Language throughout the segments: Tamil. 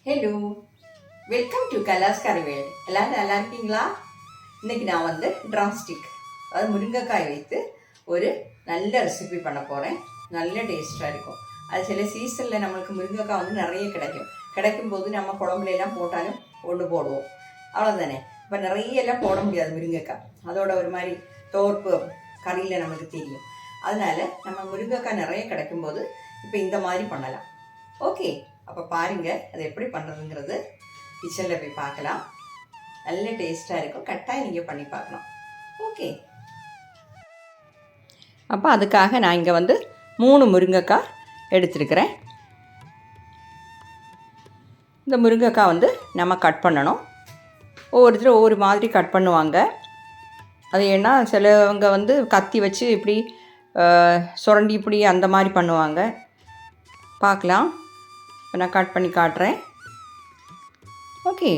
ஹலோ, வெல்கம் டு கலாஸ் கறிவேல். எல்லோரும் நல்லா இருக்கீங்களா? இன்றைக்கி நான் வந்து ட்ரம்ஸ்டிக், அதாவது முருங்கைக்காய் வைத்து ஒரு நல்ல ரெசிபி பண்ண போகிறேன். நல்ல டேஸ்ட்டாக இருக்கும். அது சில சீசனில் நம்மளுக்கு முருங்கைக்காய் வந்து நிறைய கிடைக்கும்போது நம்ம குழம்புலாம் போட்டாலும் ஒன்று போடுவோம், அவ்வளோதானே. இப்போ நிறைய எல்லாம் போட முடியாது முருங்கைக்காய், அதோட ஒரு மாதிரி தோற்பு கறியில் நம்மளுக்கு தெரியும். அதனால் நம்ம முருங்கைக்காய் நிறைய கிடைக்கும்போது இப்போ இந்த மாதிரி பண்ணலாம். ஓகே, அப்போ பாருங்கள் அது எப்படி பண்ணுறதுங்கிறது. கிச்சனில் போய் பார்க்கலாம். நல்ல டேஸ்ட்டாக இருக்கும். கட்டாயம் நீங்கள் பண்ணி பார்க்கலாம். ஓகே, அப்போ அதுக்காக நான் இங்கே வந்து 3 முருங்கைக்காய் எடுத்துருக்கிறேன். இந்த முருங்கைக்காய் வந்து நம்ம கட் பண்ணணும். ஒவ்வொருத்தரும் ஒவ்வொரு மாதிரி கட் பண்ணுவாங்க. அது ஏன்னா சிலவங்க வந்து கத்தி வச்சு இப்படி சுரண்டி இப்படி அந்த மாதிரி பண்ணுவாங்க. பார்க்கலாம். இப்போ நான் கட் பண்ணி காட்டுறேன். ஓகே,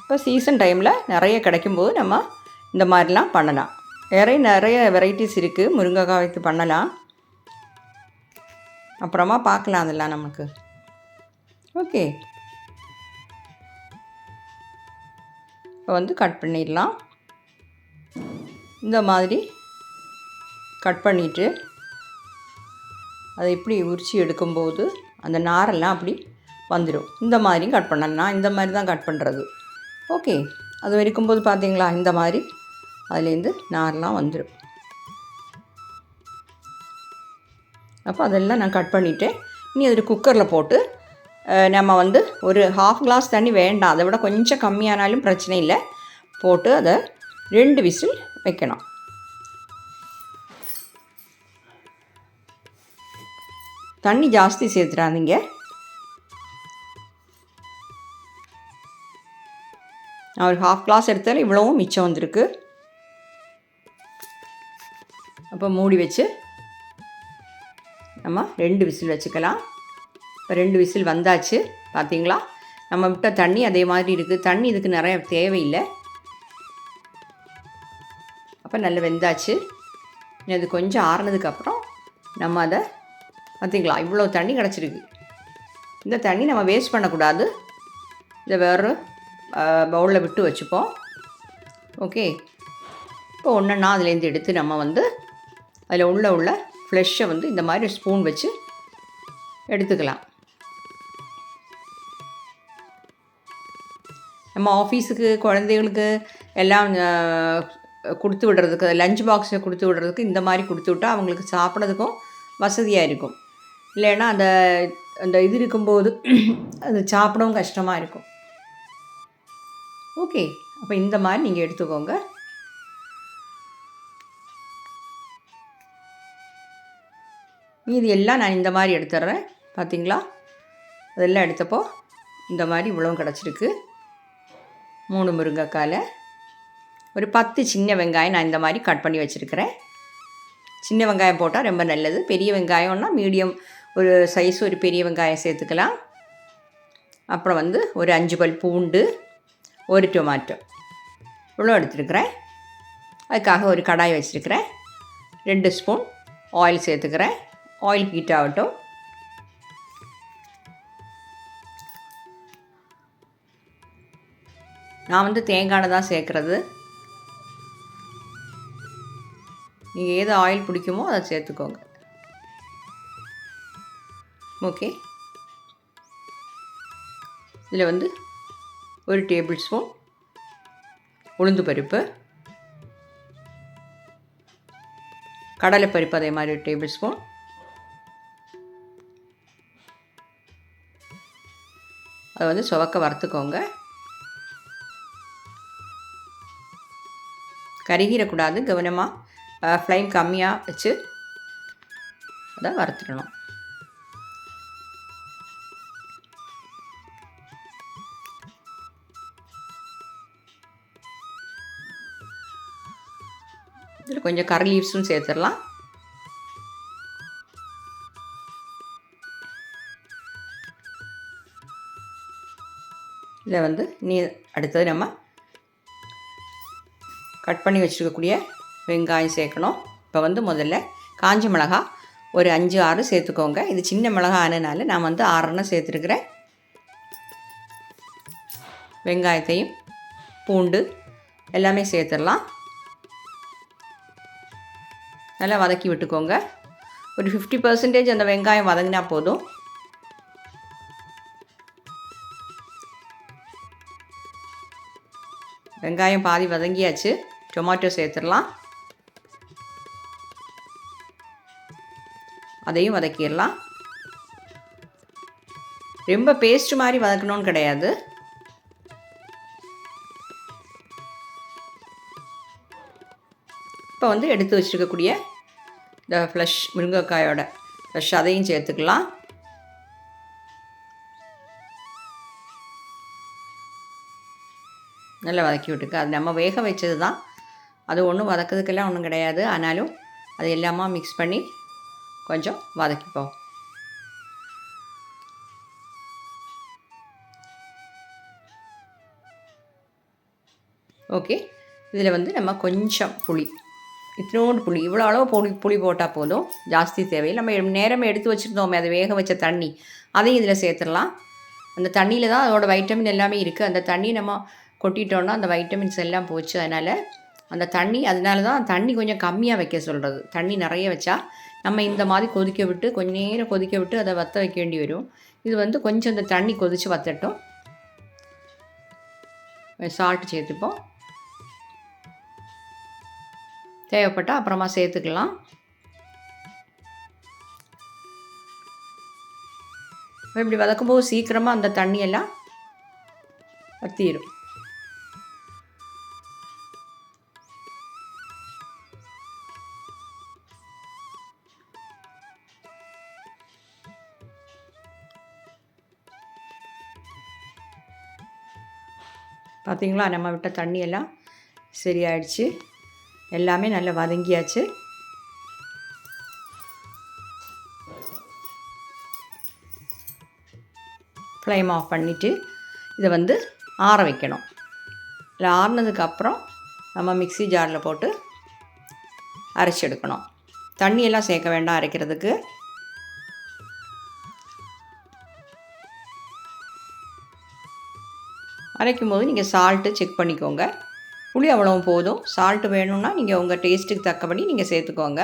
இப்போ சீசன் டைமில் நிறைய கிடைக்கும்போது நம்ம இந்த மாதிரிலாம் பண்ணலாம். நிறைய வெரைட்டிஸ் இருக்குது, முருங்கைக்காய் வைத்து பண்ணலாம். அப்புறமா பார்க்கலாம் அதெல்லாம் நமக்கு. ஓகே, இப்போ வந்து கட் பண்ணிடலாம். இந்த மாதிரி கட் பண்ணிவிட்டு அதை இப்படி உரித்து எடுக்கும்போது அந்த நாரெல்லாம் அப்படி வந்துடும். இந்த மாதிரியும் கட் பண்ணலாம். நான் இந்த மாதிரி தான் கட் பண்ணுறது. ஓகே, அது இருக்கும்போது பார்த்தீங்களா, இந்த மாதிரி அதுலேருந்து நாரெலாம் வந்துடும். அப்போ அதெல்லாம் நான் கட் பண்ணிவிட்டேன். இனி அதில் குக்கரில் போட்டு நம்ம வந்து ஒரு 1/2 கிளாஸ் தண்ணி வேண்டாம், அதை விட கொஞ்சம் கம்மியானாலும் பிரச்சனை இல்லை, போட்டு அதை 2 விசில் வைக்கணும். தண்ணி ஜாஸ்தி சேர்த்துடாதீங்க. நான் ஒரு 1/2 கிளாஸ் எடுத்தாலும் இவ்வளவும் மிச்சம் வந்திருக்கு. அப்போ மூடி வச்சு நம்ம 2 விசில் வச்சுக்கலாம். இப்போ 2 விசில் வந்தாச்சு. பார்த்தீங்களா, நம்ம விட்ட தண்ணி அதே மாதிரி இருக்குது. தண்ணி இதுக்கு நிறைய தேவையில்லை. அப்போ நல்லா வெந்தாச்சு. அது கொஞ்சம் ஆறுனதுக்கப்புறம் நம்ம அதை பார்த்தீங்களா, இவ்வளோ தண்ணி கிடச்சிருக்கு. இந்த தண்ணி நம்ம வேஸ்ட் பண்ணக்கூடாது. இதை வேறு பவுலில் விட்டு வச்சுப்போம். ஓகே, இப்போ ஒன்றுன்னா அதுலேருந்து எடுத்து நம்ம வந்து அதில் உள்ள ஃப்ளெஷ்ஷை வந்து இந்த மாதிரி ஸ்பூன் வச்சு எடுத்துக்கலாம். நம்ம ஆஃபீஸுக்கு குழந்தைகளுக்கு எல்லாம் கொடுத்து விடுறதுக்கு, லஞ்ச் பாக்ஸை கொடுத்து விடுறதுக்கு இந்த மாதிரி கொடுத்து விட்டால் அவங்களுக்கு சாப்பிட்றதுக்கும் வசதியாக இருக்கும். இல்லைன்னா அந்த இது இருக்கும்போது அது சாப்பிடவும் கஷ்டமாக இருக்கும். ஓகே, அப்போ இந்த மாதிரி நீங்கள் எடுத்துக்கோங்க. மீதி எல்லாம் நான் இந்த மாதிரி எடுத்துட்றேன். பார்த்தீங்களா, அதெல்லாம் எடுத்தப்போ இந்த மாதிரி இவ்வளவும் கிடச்சிருக்கு. 3 முருங்கைக்காயில் ஒரு 10 சின்ன வெங்காயம் நான் இந்த மாதிரி கட் பண்ணி வச்சுருக்கிறேன். சின்ன வெங்காயம் போட்டால் ரொம்ப நல்லது. பெரிய வெங்காயம்னா மீடியம் ஒரு சைஸ் ஒரு பெரிய வெங்காயம் சேர்த்துக்கலாம். அப்புறம் வந்து ஒரு 5 பல் பூண்டு, ஒரு டொமாட்டோ இவ்வளோ எடுத்துருக்கிறேன். அதுக்காக ஒரு கடாய் வச்சுருக்கிறேன். 2 ஸ்பூன் ஆயில் சேர்த்துக்கிறேன். ஆயில் ஹீட் ஆகட்டும். நான் வந்து தேங்காய் எண்ணெய் தான் சேர்க்குறது. நீங்கள் ஏது ஆயில் பிடிக்குமோ அதை சேர்த்துக்கோங்க. ஓகே, இதில் வந்து ஒரு டேபிள் ஸ்பூன் உளுந்து பருப்பு, கடலைப்பருப்பு அதே மாதிரி ஒரு டேபிள் ஸ்பூன், அதை வந்து சுவக்க வறுத்துக்கோங்க. கருகிடக்கூடாது, கவனமாக ஃப்ளைம் கம்மியாக வச்சு அதை வறுத்துடணும். இதில் கொஞ்சம் கரி லீவ்ஸும் சேர்த்துடலாம். இதில் வந்து அடுத்தது நம்ம கட் பண்ணி வச்சுருக்கக்கூடிய வெங்காயம் சேர்க்கணும். இப்போ வந்து முதல்ல காஞ்ச மிளகாய் ஒரு 5 6 சேர்த்துக்கோங்க. இது சின்ன மிளகாய் ஆனதுனால நான் வந்து 6 சேர்த்துருக்குறேன். வெங்காயத்தையும் பூண்டு எல்லாமே சேர்த்துடலாம். நல்லா வதக்கி விட்டுக்கோங்க. ஒரு 50% அந்த வெங்காயம் வதங்கினா போதும். வெங்காயம் பாதி வதங்கியாச்சு. டொமாட்டோ சேர்த்துடலாம். அதையும் வதக்கிடலாம். ரொம்ப பேஸ்ட் மாதிரி வதக்கணும்னு கிடையாது. இப்போ வந்து எடுத்து வச்சுருக்கக்கூடிய இந்த ஃப்ளஷ் முருங்கைக்காயோட ஃப்ளஷ் அதையும் சேர்த்துக்கலாம். நல்லா வதக்கி விட்டுக்க. அது நம்ம வேக வச்சது தான். அது ஒன்றும் வதக்கிறதுக்கெல்லாம் ஒன்றும் கிடையாது. ஆனாலும் அது எல்லாமே மிக்ஸ் பண்ணி கொஞ்சம் வதக்கிப்போம். ஓகே, இதில் வந்து நம்ம கொஞ்சம் புளி, இத்தினோண்டு புளி, இவ்வளோ அளவு புளி போட்டால் போதும், ஜாஸ்தி தேவையில்லை. நம்ம நேரமே எடுத்து வச்சுருந்தோமே அதை வேக வச்ச தண்ணி, அதையும் இதில் சேர்த்துடலாம். அந்த தண்ணியில் தான் அதோடய வைட்டமின் எல்லாமே இருக்குது. அந்த தண்ணி நம்ம கொட்டிட்டோன்னா அந்த வைட்டமின்ஸ் எல்லாம் போச்சு. அதனால் அந்த தண்ணி, அதனால தான் தண்ணி கொஞ்சம் கம்மியாக வைக்க சொல்கிறது. தண்ணி நிறைய வச்சா நம்ம இந்த மாதிரி கொதிக்க விட்டு கொஞ்சம் நேரம் கொதிக்க விட்டு அதை வற்ற வைக்க வேண்டி வரும். இது வந்து கொஞ்சம் இந்த தண்ணி கொதித்து வற்றட்டும். சால்ட்டு சேர்த்துப்போம். தேவைப்பட்டால் அப்புறமா சேர்த்துக்கலாம். இப்படி வதக்கும்போது சீக்கிரமாக அந்த தண்ணியெல்லாம் வற்றிடும். பார்த்திங்களா, நம்ம விட்ட தண்ணியெல்லாம் சரியாயிடுச்சு. எல்லாமே நல்லா வதங்கியாச்சு. ஃப்ளேம் ஆஃப் பண்ணிவிட்டு இதை வந்து ஆற வைக்கணும். இல்லை ஆறினதுக்கப்புறம் நம்ம மிக்ஸி ஜாரில் போட்டு அரைச்சி எடுக்கணும். தண்ணியெல்லாம் சேர்க்க வேண்டாம் அரைக்கிறதுக்கு. அரைக்கும் போது நீங்கள் சால்ட்டு செக் பண்ணிக்கோங்க. புளி அவ்வளோ போதும். சால்ட்டு வேணும்னா நீங்கள் உங்கள் டேஸ்ட்டுக்கு தக்கபடி நீங்கள் சேர்த்துக்கோங்க.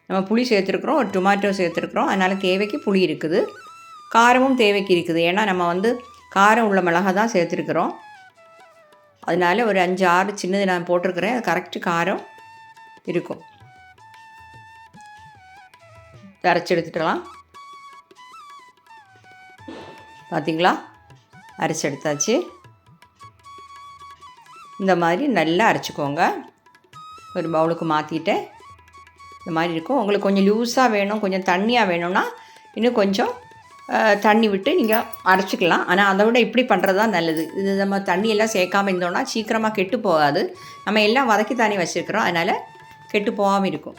நம்ம புளி சேர்த்துருக்குறோம், ஒரு டொமாட்டோ சேர்த்துருக்குறோம். அதனால் தேவைக்கு புளி இருக்குது, காரமும் தேவைக்கு இருக்குது. ஏன்னா நம்ம வந்து காரம் உள்ள மிளகாய் தான் சேர்த்துருக்குறோம். அதனால் ஒரு 5 6 சின்னது நான் போட்டிருக்கிறேன். அது கரெக்டு காரம் இருக்கும். அரைச்சி எடுத்துக்கலாம். பார்த்திங்களா, அரைச்சி எடுத்தாச்சு. இந்த மாதிரி நல்லா அரைச்சிக்கோங்க. ஒரு பவுலுக்கு மாற்றிட்டு இந்த மாதிரி இருக்கும். உங்களுக்கு கொஞ்சம் லூஸாக வேணும், கொஞ்சம் தண்ணியாக வேணும்னா இன்னும் கொஞ்சம் தண்ணி விட்டு நீங்கள் அரைச்சிக்கலாம். ஆனால் அதை விட இப்படி பண்ணுறது தான் நல்லது. இது நம்ம தண்ணியெல்லாம் சேர்க்காமல் இருந்தோம்னா சீக்கிரமாக கெட்டு போகாது. நம்ம எல்லாம் வதக்கி தானே வச்சுருக்கிறோம், அதனால் கெட்டு போகாமல் இருக்கும்.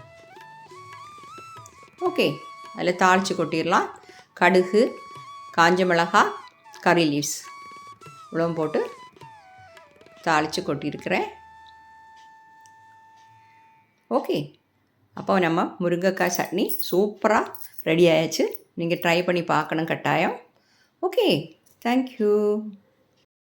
ஓகே, அதில் தாளித்து கொட்டிடலாம். கடுகு, காஞ்ச மிளகாய், கறி லீவ்ஸ் இவ்வளோ போட்டு தாளித்து கொட்டியிருக்கிறேன். ஓகே, அப்போ நம்ம முருங்கைக்காய் சட்னி சூப்பராக ரெடி ஆயாச்சு. நீங்கள் ட்ரை பண்ணி பார்க்கணும் கட்டாயம். Okay, thank you.